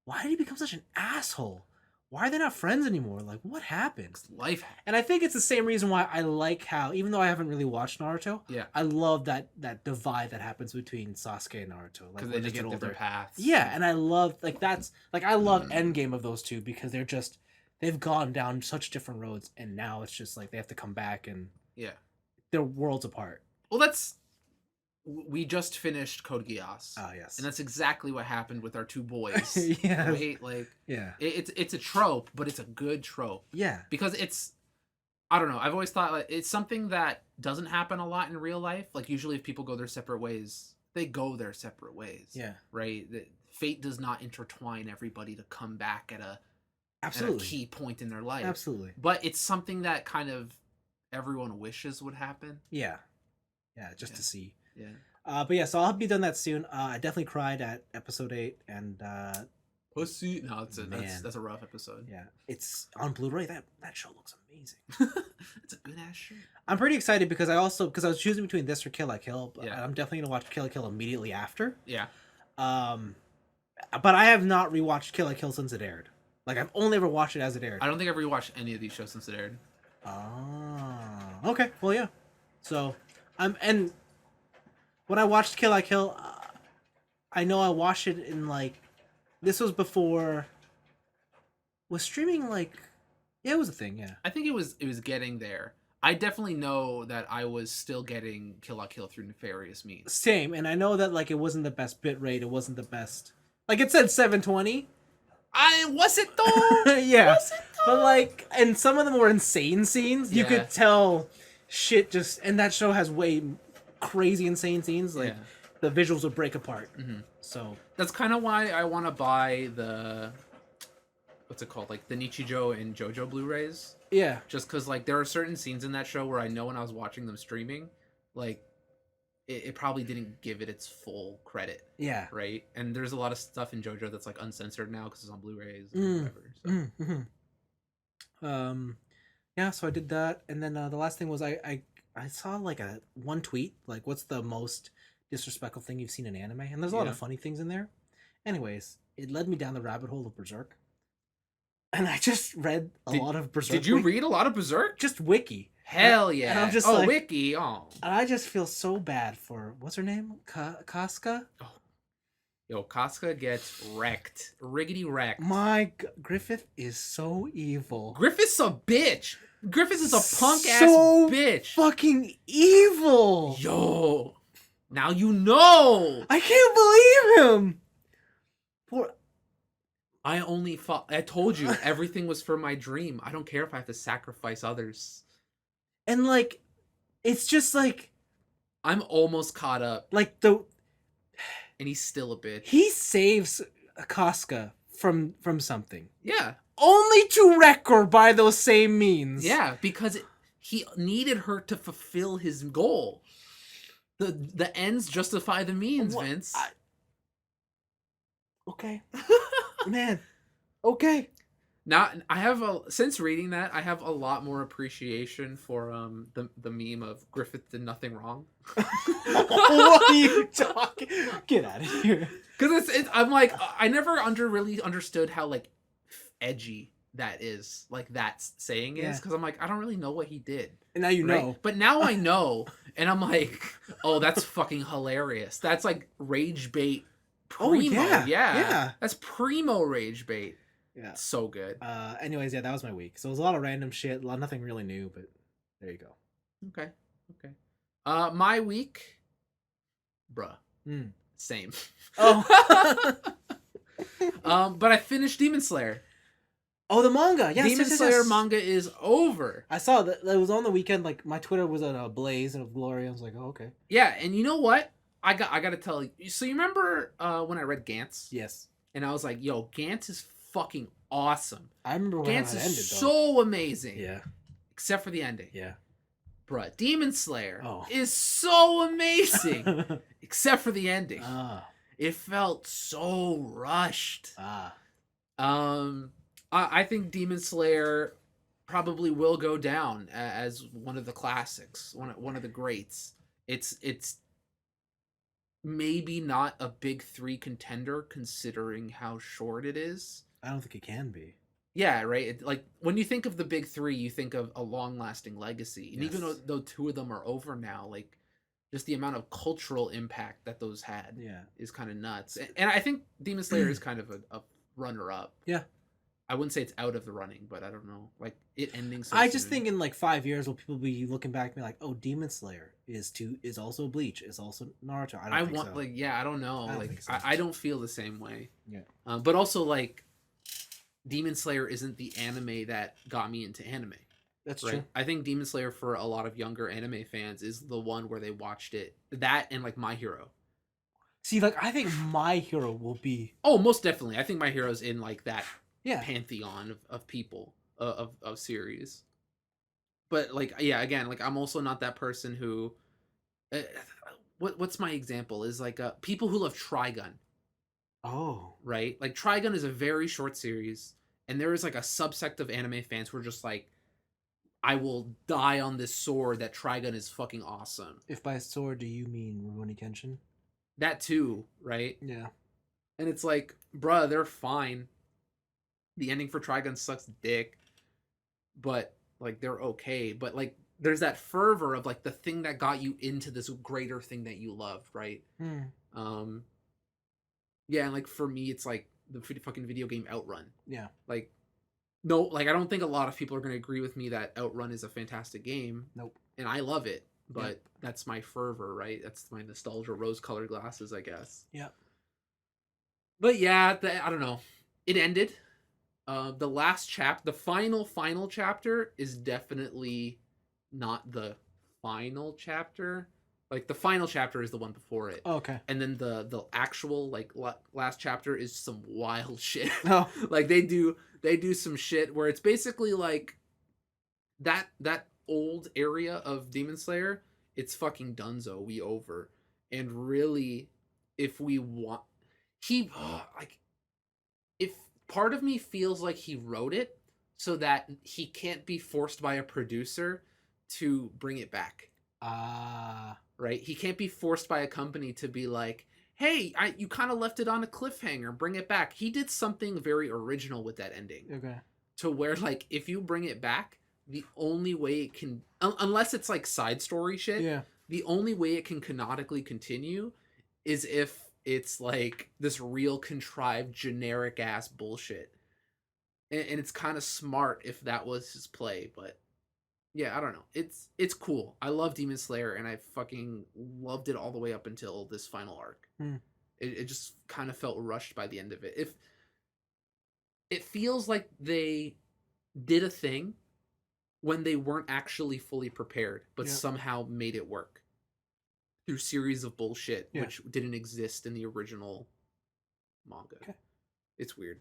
Why did he become such an asshole? Why are they not friends anymore? Like, what happened? Life happened. And I think it's the same reason why I like how, even though I haven't really watched Naruto, I love that divide that happens between Sasuke and Naruto. Like because when they get took older. different paths. Yeah, and I love I love Endgame of those two because they've gone down such different roads, and now it's just like they have to come back and they're worlds apart. Well, we just finished Code Geass. Ah, yes, and that's exactly what happened with our two boys. Yeah, right? Like, it's a trope, but it's a good trope. Yeah, because I don't know. I've always thought like it's something that doesn't happen a lot in real life. Like usually, if people go their separate ways, they go their separate ways. Yeah. Right? Fate does not intertwine everybody to come back at a key point in their life. Absolutely. But it's something that kind of everyone wishes would happen. Yeah. Yeah, just to see. Yeah. But yeah, so I'll be done that soon. I definitely cried at episode 8, and Pussy. No, that's a rough episode. Yeah, it's on Blu-ray. That show looks amazing. It's a good ass show. I'm pretty excited because I was choosing between this or Kill la Kill. But Yeah. I'm definitely gonna watch Kill la Kill immediately after. Yeah. But I have not rewatched Kill la Kill since it aired. Like, I've only ever watched it as it aired. I don't think I've rewatched any of these shows since it aired. Oh, okay. Well, yeah. So, and when I watched Kill la Kill, I know I watched it in, like, this was before, was streaming, like, yeah, it was a thing, yeah. I think it was getting there. I definitely know that I was still getting Kill la Kill through nefarious means. Same, and I know that, like, it wasn't the best bit rate, it wasn't the best, like, it said 720. Was it though? Yeah. Was it though? But, like, and some of them were insane scenes. You could tell shit just, and that show has way crazy insane scenes. Like, the visuals would break apart. Mm-hmm. So that's kind of why I want to buy the, what's it called? Like the Nichijou and JoJo Blu-rays. Yeah. Just because, like, there are certain scenes in that show where I know when I was watching them streaming, like, it probably didn't give it its full credit. Yeah. Right? And there's a lot of stuff in JoJo that's, like, uncensored now because it's on Blu-rays and whatever. So. Yeah, so I did that. And then the last thing was I saw, like, one tweet, like, what's the most disrespectful thing you've seen in anime? And there's a lot of funny things in there. Anyways, it led me down the rabbit hole of Berserk. And I just read a lot of Berserk. Did you read a lot of Berserk? Just Wiki. Hell yeah. And I'm just Wiki. Oh. And I just feel so bad for, what's her name? Casca? Oh. Yo, Casca gets wrecked. Riggedy wrecked. Griffith is so evil. Griffith's a bitch. Griffith is a punk-ass bitch. Fucking evil. Yo. Now you know. I can't believe him. I told you, everything was for my dream. I don't care if I have to sacrifice others. And, like, it's just, like, I'm almost caught up. Like, and he's still a bitch. He saves Casca from something. Yeah. Only to wreck her by those same means. Yeah, because he needed her to fulfill his goal. The ends justify the means, Vince. Okay. Man. Okay. Now since reading that, I have a lot more appreciation for the meme of Griffith did nothing wrong. What are you talking? Get out of here. Because I'm like, I never really understood how, like, edgy that is, like, that saying is, because I'm like, I don't really know what he did. And now you know. But now I know, and I'm like, oh, that's fucking hilarious. That's like rage bait primo. Oh, yeah. That's primo rage bait. Yeah. So good. Anyways, yeah, that was my week. So it was a lot of random shit, nothing really new, but there you go. Okay. My week, bruh. Same. Oh. But I finished Demon Slayer. Oh, the manga. Yes, Demon Slayer manga is over. I saw that. It was on the weekend. Like, my Twitter was in a blaze of glory. I was like, oh, okay. Yeah, and you know what? I got to tell you. So you remember when I read Gantz? Yes. And I was like, yo, Gantz is fucking awesome. I remember when Gantz it ended, is so amazing. Yeah. Except for the ending. Yeah. Bruh, Demon Slayer is so amazing. Except for the ending. It felt so rushed. I think Demon Slayer probably will go down as one of the classics, one of the greats. It's maybe not a big 3 contender considering how short it is. I don't think it can be. Yeah, right. Like, when you think of the big 3, you think of a long-lasting legacy, and even though 2 of them are over now, like, just the amount of cultural impact that those had, is kind of nuts. And I think Demon Slayer is kind of a runner-up. Yeah. I wouldn't say it's out of the running, but I don't know. Like, it ending so I just think in, like, 5 years, will people be looking back and be like, oh, Demon Slayer is also Bleach, is also Naruto. I don't think so. Like, yeah, I don't know. I don't feel the same way. Yeah. But also, like, Demon Slayer isn't the anime that got me into anime. That's true. I think Demon Slayer, for a lot of younger anime fans, is the one where they watched it. That and, like, My Hero. See, like I think my hero will be. Oh, most definitely. I think My Hero's in like that Yeah. pantheon of people of series. But like, yeah, again, like I'm also not that person who. Uh, what's my example is like people who love Trigun, Oh. right? Like Trigun is a very short series, and there is like a subsect of anime fans who are just like, I will die on this sword that Trigun is fucking awesome. If by sword do you mean Rurouni Kenshin? That too, right? Yeah. And it's like, bruh, they're fine. The ending for Trigun sucks dick, but like they're okay. But like there's that fervor of like the thing that got you into this greater thing that you loved, right? Hmm. Um yeah, and like for me it's like the fucking video game Outrun. Yeah. Like no, like I don't think a lot of people are going to agree with me that Outrun is a fantastic game. Nope. And I love it, but Yep. that's my fervor, right? That's my nostalgia rose-colored glasses, I guess. Yep. But yeah, I don't know. It ended. The last the final chapter is definitely not the final chapter. Like the final chapter is the one before it. Oh, okay. And then the actual like last chapter is some wild shit. Oh. Like they do some shit where it's basically like that old area of Demon Slayer, it's fucking dunzo, we over. And really, if we want he like if part of me feels like he wrote it so that he can't be forced by a producer to bring it back. Ah. Right? He can't be forced by a company to be like, "Hey, you kind of left it on a cliffhanger, bring it back." He did something very original with that ending. Okay. To where like if you bring it back, the only way it can unless it's like side story shit, Yeah. the only way it can canonically continue is if it's like this real contrived generic ass bullshit. And it's kind of smart if that was his play, but yeah, I don't know. It's cool. I love Demon Slayer and I fucking loved it all the way up until this final arc. Hmm. It just kind of felt rushed by the end of it. If it feels like they did a thing when they weren't actually fully prepared, but Yeah. somehow made it work through series of bullshit Yeah. which didn't exist in the original manga. Okay. It's weird.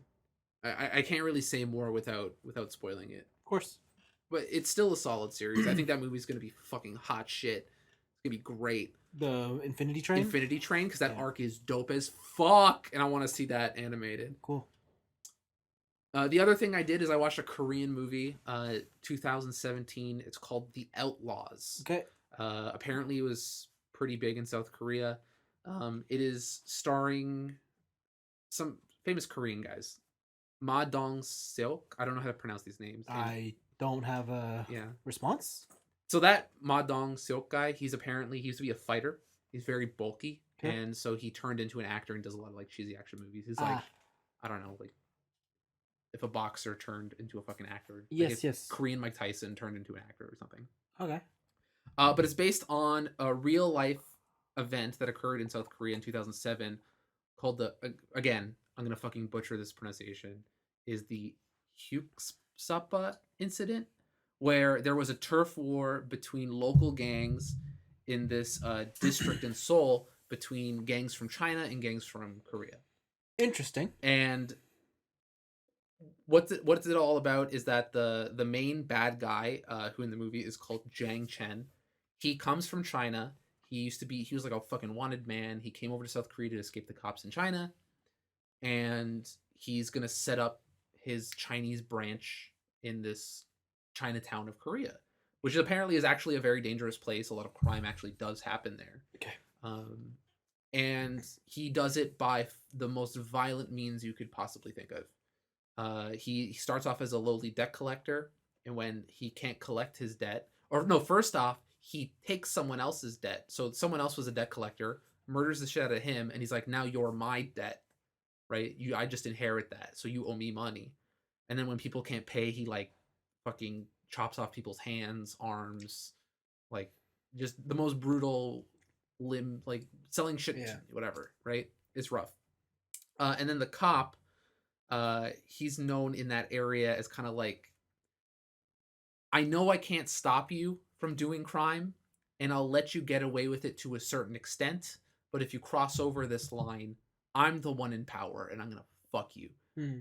I can't really say more without spoiling it. Of course. But it's still a solid series. I think that movie's gonna be fucking hot shit. It's gonna be great. The Infinity Train. Infinity Train, because that Yeah. arc is dope as fuck, and I want to see that animated. Cool. The other thing I did is I watched a Korean movie, 2017. It's called The Outlaws. Okay. Apparently, it was pretty big in South Korea. It is starring some famous Korean guys. Ma Dong Seok. I don't know how to pronounce these names. I don't have a response. So that Ma Dong Seok guy, he used to be a fighter. He's very bulky, Okay. and so he turned into an actor and does a lot of like cheesy action movies. He's like, I don't know, like if a boxer turned into a fucking actor. Yes, like yes. Korean Mike Tyson turned into an actor or something. Okay. But it's based on a real life event that occurred in South Korea in 2007 called again, I'm going to fucking butcher this pronunciation, is the Hyuksapa incident, where there was a turf war between local gangs in this district in Seoul between gangs from China and gangs from Korea. Interesting. And what's it all about is that the main bad guy, who in the movie is called Jang Chen, he comes from China. He was like a fucking wanted man. He came over to South Korea to escape the cops in China, and he's gonna set up his Chinese branch in this Chinatown of Korea, which apparently is actually a very dangerous place. A lot of crime actually does happen there. Okay. And he does it by the most violent means you could possibly think of. He starts off as a lowly debt collector, and when he can't collect his debt, or no, first off, he takes someone else's debt. So someone else was a debt collector, murders the shit out of him, and he's like, now you're my debt, right? I just inherit that, so you owe me money. And then when people can't pay, he like fucking chops off people's hands, arms, like just the most brutal limb, like selling shit, whatever, right? It's rough. And then the cop, he's known in that area as kind of like, I know I can't stop you from doing crime, and I'll let you get away with it to a certain extent, but if you cross over this line, I'm the one in power and I'm gonna fuck you,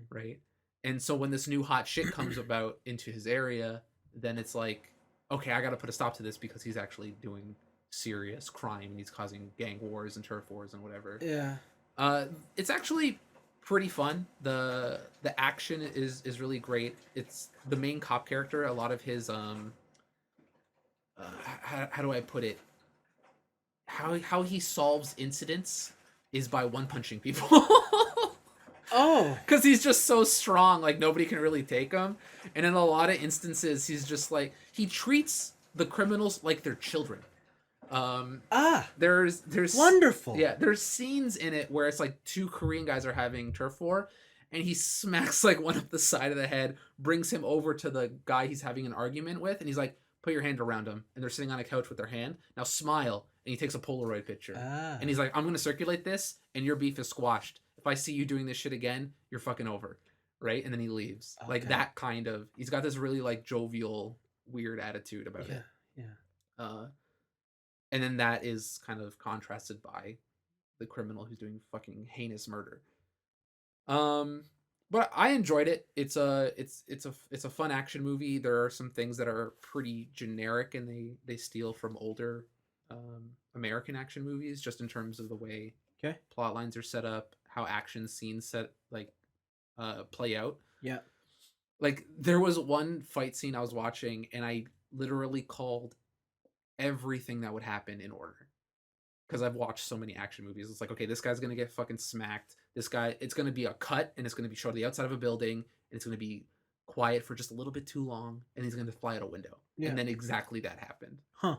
right? And so when this new hot shit comes about into his area, then it's like, okay, I gotta put a stop to this because he's actually doing serious crime and he's causing gang wars and turf wars and whatever. Yeah. It's actually pretty fun. The action is really great. It's the main cop character. A lot of his how do I put it? How he solves incidents is by one punching people. Oh, Because he's just so strong, like nobody can really take him. And in a lot of instances, he's just like he treats the criminals like they're children. There's wonderful. Yeah, there's scenes in it where it's like two Korean guys are having turf war, and he smacks like one up the side of the head, brings him over to the guy he's having an argument with, and he's like, "Put your hand around him." And they're sitting on a couch with their hand. Now smile, and he takes a Polaroid picture, and he's like, "I'm gonna circulate this, and your beef is squashed. If I see you doing this shit again, you're fucking over." Right? And then he leaves. Okay. Like that kind of. He's got this really like jovial, weird attitude about it. Yeah. And then that is kind of contrasted by the criminal who's doing fucking heinous murder. But I enjoyed it. It's a fun action movie. There are some things that are pretty generic and they steal from older American action movies, just in terms of the way plot lines are set up, how action scenes play out. Yeah. Like there was one fight scene I was watching and I literally called everything that would happen in order, because I've watched so many action movies. It's like, okay, this guy's gonna get fucking smacked. This guy, it's gonna be a cut, and it's gonna be showed the outside of a building, and it's gonna be quiet for just a little bit too long, and he's gonna fly out a window. Yeah. And then exactly that happened. Huh.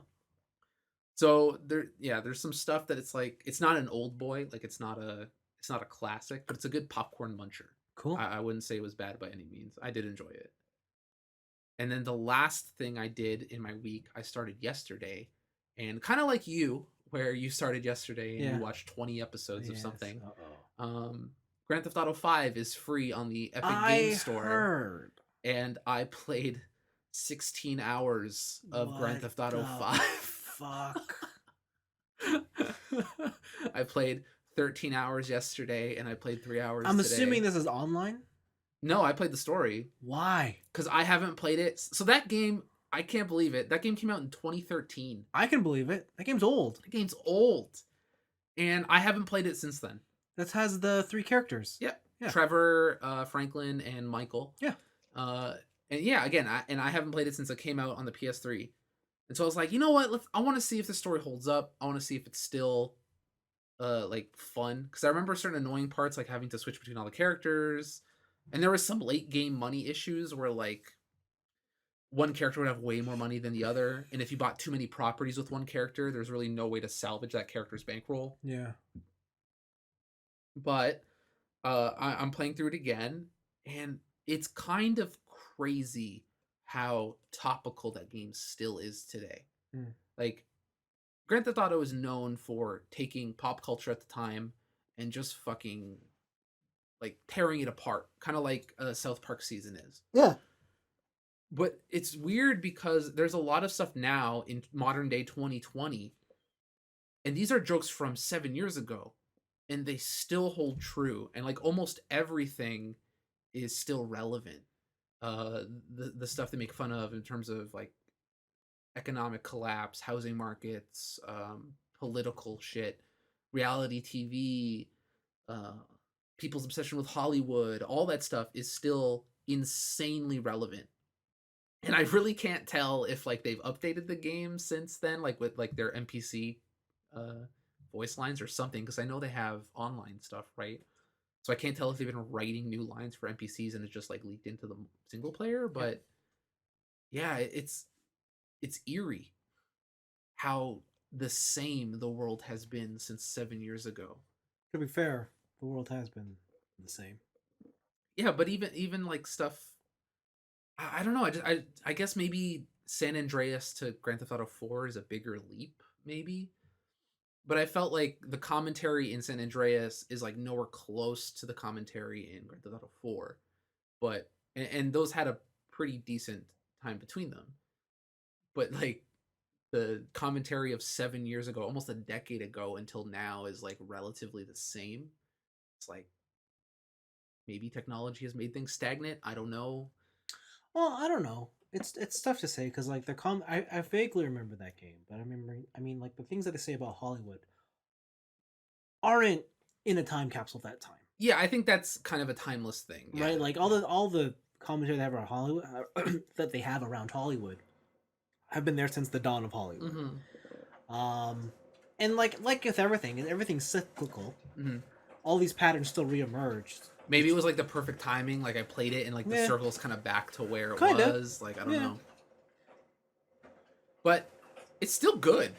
So there's some stuff that it's like, it's not an old boy, like it's not a classic, but it's a good popcorn muncher. Cool. I wouldn't say it was bad by any means. I did enjoy it. And then the last thing I did in my week, I started yesterday, and kind of like you, where you started yesterday and you watched 20 episodes of something. Grand Theft Auto 5 is free on the Epic Games Store. Heard. And I played 16 hours of Grand Theft Auto 5. Fuck. I played 13 hours yesterday and I played 3 hours I'm today. assuming this is online? No, I played the story. Why? Because I haven't played it. So that game, I can't believe it. That game came out in 2013. I can believe it. That game's old. That game's old. And I haven't played it since then. That has the 3 characters. Yep. Yeah. Trevor, Franklin, and Michael. Yeah. And yeah, again, I haven't played it since it came out on the PS3. And so I was like, you know what? I want to see if the story holds up. I want to see if it's still like fun. Because I remember certain annoying parts, like having to switch between all the characters. And there was some late game money issues where like one character would have way more money than the other, and if you bought too many properties with one character, there's really no way to salvage that character's bankroll. Yeah. But I'm playing through it again, and it's kind of crazy how topical that game still is today. Like, Grand Theft Auto is known for taking pop culture at the time and just fucking like tearing it apart, kind of like South Park season is. Yeah. But it's weird because there's a lot of stuff now in modern day 2020, and these are jokes from 7 years ago, and they still hold true, and like almost everything is still relevant. The stuff they make fun of in terms of like economic collapse, housing markets, political shit, reality TV, people's obsession with Hollywood, all that stuff is still insanely relevant. And I really can't tell if like they've updated the game since then, like with like their NPC voice lines or something, because I know they have online stuff, right? So I can't tell if they've been writing new lines for NPCs and it's just like leaked into the single player. But yeah, it's eerie how the same the world has been since 7 years ago. To be fair, the world has been the same. Yeah, but even like stuff, I don't know. I guess maybe San Andreas to Grand Theft Auto 4 is a bigger leap, maybe. But I felt like the commentary in San Andreas is like nowhere close to the commentary in Grand Theft Auto 4. But and those had a pretty decent time between them. But like the commentary of 7 years ago, almost a decade ago, until now is like relatively the same. It's like maybe technology has made things stagnant. I don't know. Well, I don't know. It's tough to say because like I vaguely remember that game, but I mean like the things that they say about Hollywood aren't in a time capsule of that time. Yeah, I think that's kind of a timeless thing. Yeah. Right? Like all the commentary they have around Hollywood that they have around Hollywood have been there since the dawn of Hollywood. And like with everything, everything's cyclical. All these patterns still reemerged. Maybe it was like the perfect timing. Like I played it and like the circle's kind of back to where it Kinda. was. Like I don't know. But it's still good.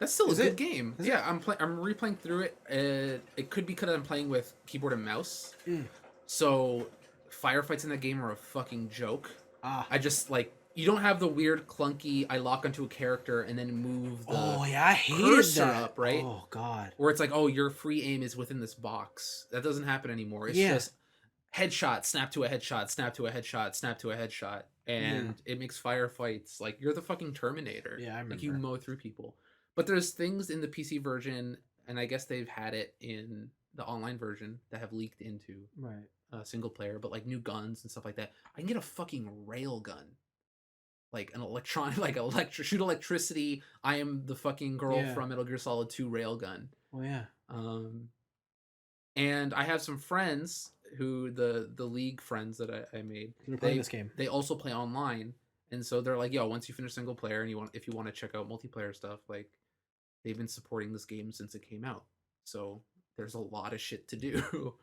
That's still a good game. Yeah, I'm replaying through it. It could be because I'm playing with keyboard and mouse. So firefights in that game are a fucking joke. I just like you don't have the weird clunky. I lock onto a character and then move the I hated cursor that. up, right? Oh god. Where it's like, oh, your free aim is within this box. That doesn't happen anymore. It's just headshot, snap to a headshot, snap to a headshot, snap to a headshot, and it makes firefights like you're the fucking Terminator. Yeah, I remember. Like you mow through people. But there's things in the PC version, and I guess they've had it in the online version that have leaked into single player. But like new guns and stuff like that, I can get a fucking rail gun, like an electronic, like shoot electricity. I am the fucking girl from Metal Gear Solid 2 railgun. Oh yeah. And I have some friends who the league friends that I made. They're playing this game. They also play online, and so they're like, yo, once you finish single player and if you want to check out multiplayer stuff, like they've been supporting this game since it came out. So there's a lot of shit to do.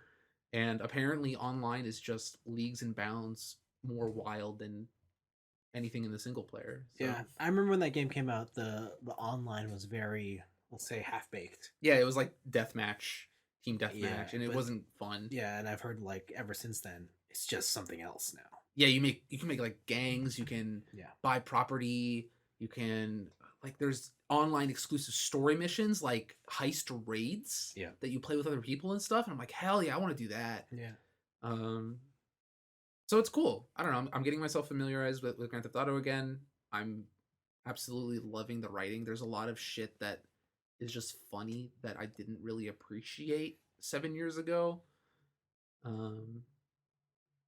And apparently online is just leagues and bounds more wild than anything in the single player. So. Yeah, I remember when that game came out, the online was very, let's say, half-baked. Yeah, it was like deathmatch, team deathmatch, and it wasn't fun. Yeah, and I've heard like ever since then, it's just something else now. Yeah, you can make like gangs, you can buy property, you can like there's online exclusive story missions like heist raids that you play with other people and stuff, and I'm like, hell yeah, I want to do that. So it's cool. I don't know, I'm getting myself familiarized with Grand Theft Auto again. I'm absolutely loving the writing. There's a lot of shit that is just funny that I didn't really appreciate 7 years ago. And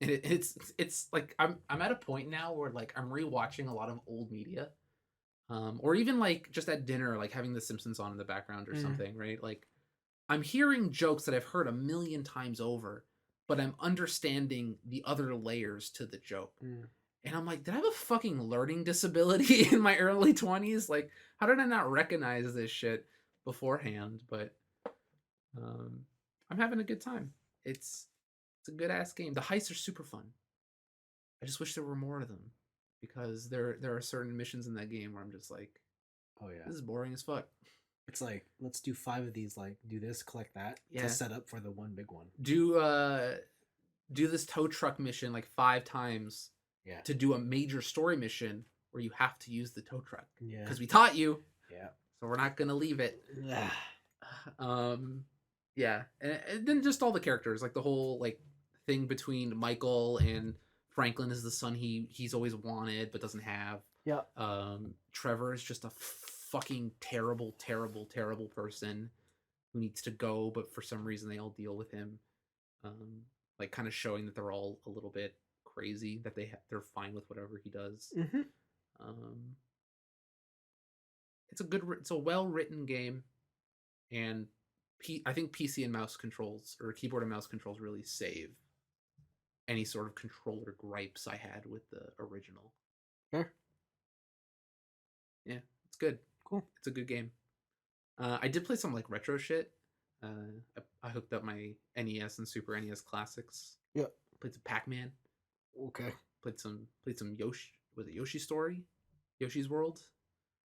it's like I'm at a point now where like I'm rewatching a lot of old media. Or even like just at dinner, like having The Simpsons on in the background or something, right? Like I'm hearing jokes that I've heard a million times over, but I'm understanding the other layers to the joke. And I'm like, did I have a fucking learning disability in my early 20s? Like, how did I not recognize this shit beforehand? But I'm having a good time. It's a good ass game. The heists are super fun. I just wish there were more of them. Because there are certain missions in that game where I'm just like, oh yeah, this is boring as fuck. It's like, let's do 5 of these, like do this, collect that to set up for the one big one. Do this tow truck mission like 5 times to do a major story mission where you have to use the tow truck. Yeah. Because we taught you. Yeah. So we're not gonna leave it. Yeah. And then just all the characters, like the whole like thing between Michael and Franklin is the son he's always wanted but doesn't have. Yeah. Trevor is just a fucking terrible person who needs to go, but for some reason they all deal with him. Like kind of showing that they're all a little bit crazy, that they're fine with whatever he does. It's a well written game, and I think PC and mouse controls or keyboard and mouse controls really save any sort of controller gripes I had with the original. Sure. Yeah, it's good. Cool. It's a good game. I did play some like retro shit. I hooked up my NES and Super NES classics. Yeah. Played some Pac-Man. Okay. Played some Yoshi. Was it Yoshi's Story? Yoshi's World?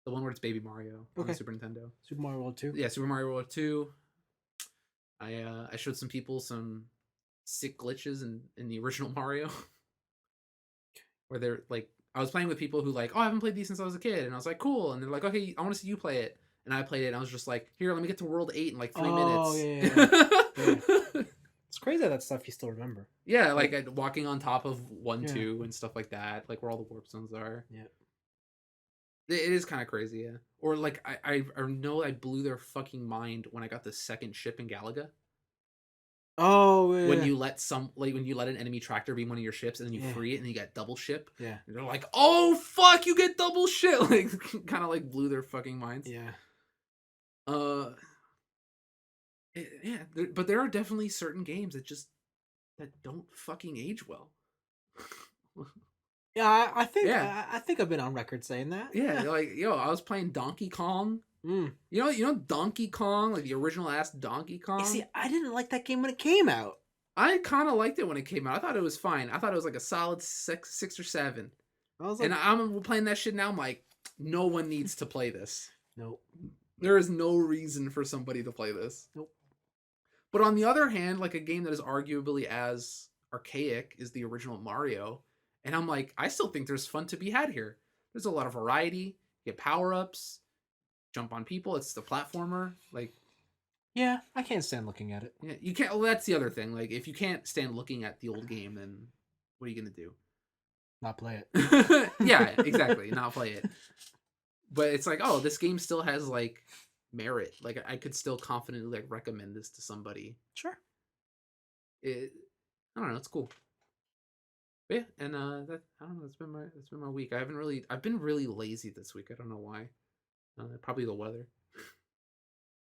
The one where it's Baby Mario on the Super Nintendo. Super Mario World 2. Yeah, Super Mario World 2. I showed some people some sick glitches in the original Mario. Where they're like, I was playing with people who like, oh, I haven't played these since I was a kid. And I was like, cool. And they're like, okay, I want to see you play it. And I played it and I was just like, here, let me get to World 8 in like 3 minutes. Yeah. It's crazy that stuff you still remember. Yeah, like walking on top of 1, 2 and stuff like that. Like where all the warp zones are. Yeah. It is kind of crazy, yeah. Or like I know I blew their fucking mind when I got the second ship in Galaga. Oh When yeah. you let when you let an enemy tractor be one of your ships and then you Yeah. free it and you get double ship. Yeah. And they're like, oh fuck, you get double shit. Like kind of like blew their fucking minds. Yeah. Uh, yeah, but there are definitely certain games that don't fucking age well. Yeah, I think Yeah. I think I've been on record saying that. Yeah, like yo, I was playing Donkey Kong. Mm. You know Donkey Kong, like the original ass Donkey Kong. You see, I didn't like that game when it came out. I kind of liked it when it came out. I thought it was fine. I thought it was like a solid six or seven. I was like, And I'm playing that shit now. I'm like, no one needs to play this. nope. There is no reason for somebody to play this. Nope. But on the other hand, like a game that is arguably as archaic is the original Mario. And I'm like, I still think there's fun to be had here. There's a lot of variety. Get power-ups. Jump on people. It's the platformer. Like, yeah, I can't stand looking at it. yeah, you can't. Well, that's the other thing. Like, if you can't stand looking at the old game, then what are you gonna do? Not play it. Yeah, exactly. Not play it. But it's like, oh, this game still has like merit. Like, I could still confidently like recommend this to somebody. Sure. I don't know. It's cool. But yeah, and that I don't know. It's been my week. I've been really lazy this week. I don't know why. Probably the weather.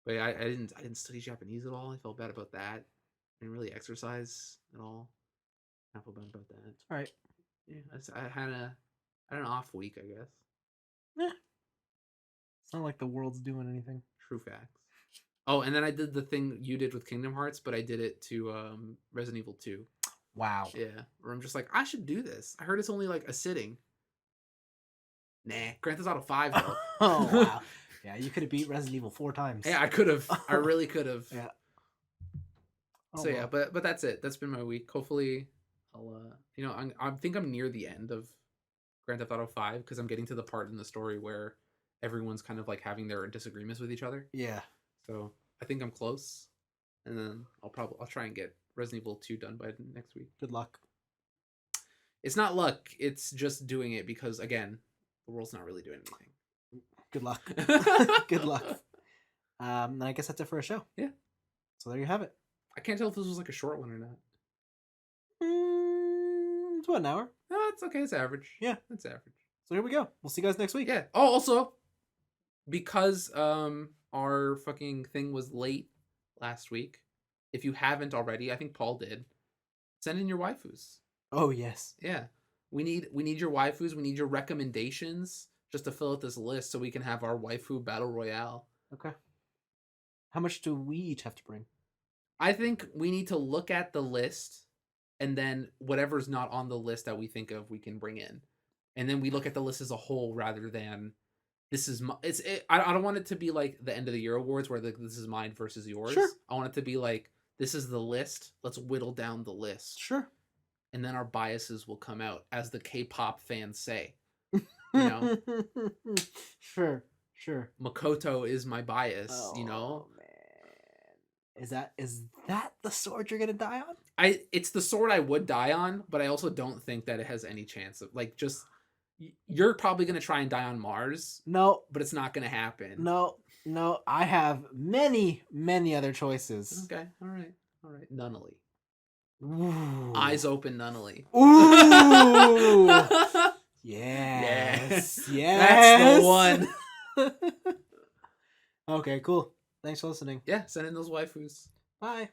But yeah, I didn't study Japanese at all. I felt bad about that. I didn't really exercise at all. I feel bad about that. All right. Yeah, I had an off week, I guess. Yeah. It's not like the world's doing anything. True facts. Oh, and then I did the thing you did with Kingdom Hearts, but I did it to Resident Evil 2. Wow. Yeah, where I'm just like, I should do this. I heard it's only like a sitting. Nah, Grand Theft Auto 5 though. Oh wow. Yeah, you could have beat Resident Evil 4 times. Yeah, I could have. I really could have. Yeah. Oh, So yeah, but that's it. That's been my week. Hopefully, I'll I think I'm near the end of Grand Theft Auto 5 because I'm getting to the part in the story where everyone's kind of like having their disagreements with each other. Yeah. So I think I'm close, and then I'll try and get Resident Evil 2 done by next week. Good luck. It's not luck. It's just doing it because again, the world's not really doing anything. Good luck. Good luck. Then I guess that's it for a show. Yeah. So there you have it. I can't tell if this was like a short one or not. It's about an hour. No, it's okay. It's average. Yeah. It's average. So here we go. We'll see you guys next week. Yeah. Oh, also, because our fucking thing was late last week, if you haven't already, I think Paul did, send in your waifus. Oh yes. Yeah. We need your waifus. We need your recommendations just to fill out this list so we can have our waifu battle royale. Okay. How much do we each have to bring? I think we need to look at the list, and then whatever's not on the list that we think of, we can bring in, and then we look at the list as a whole rather than this is my. I don't want it to be like the end of the year awards where this is mine versus yours. Sure. I want it to be like this is the list. Let's whittle down the list. Sure. And then our biases will come out, as the K-pop fans say. You know, Sure. Makoto is my bias. Oh, you know, man, is that the sword you're gonna die on? It's the sword I would die on, but I also don't think that it has any chance of like just. You're probably gonna try and die on Mars. No, but it's not gonna happen. No. I have many other choices. Okay, all right. Nunnally. Ooh. Eyes open, Nunnally. Ooh. Yes. That's the one. Okay, cool. Thanks for listening. Yeah, send in those waifus. Bye.